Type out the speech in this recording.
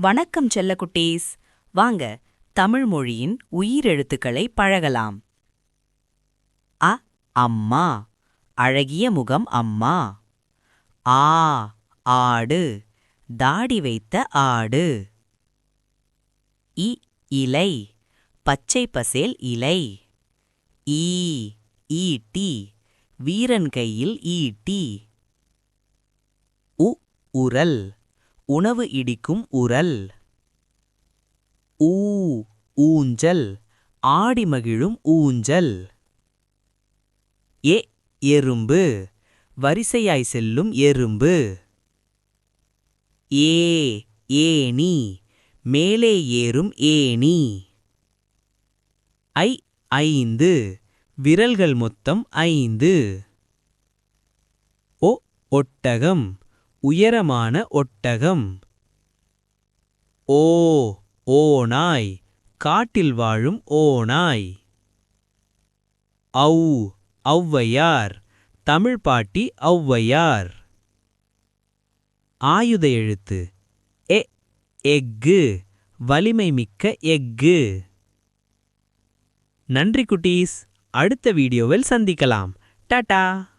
வணக்கம் செல்லக்குட்டீஸ். வாங்க தமிழ் மொழியின் உயிரெழுத்துக்களை பழகலாம். அ அம்மா, அழகிய முகம் அம்மா. ஆ ஆடு, தாடி வைத்த ஆடு. இ இலை, பச்சை பசேல் இலை. ஈ ஈட்டி, வீரன் கையில் ஈட்டி. உ உரல், உணவு இடிக்கும் உரல். ஊ ஊஞ்சல், ஆடி மகிழும் ஊஞ்சல். எ எறும்பு, வரிசையாய் செல்லும் எறும்பு. ஏ ஏணி, மேலே ஏறும் ஏணி. ஐ ஐந்து, விரல்கள் மொத்தம் 5. ஒ ஒட்டகம், உயரமான ஒட்டகம். ஓ ஓநாய், காட்டில் வாழும் ஓநாய். ஔ ஔவையார், தமிழ் பாட்டி ஔவையார். ஆயுத எழுத்து எ எஃகு, வலிமை மிக்க எஃகு. நன்றி குட்டீஸ். அடுத்த வீடியோவில் சந்திக்கலாம். டாடா.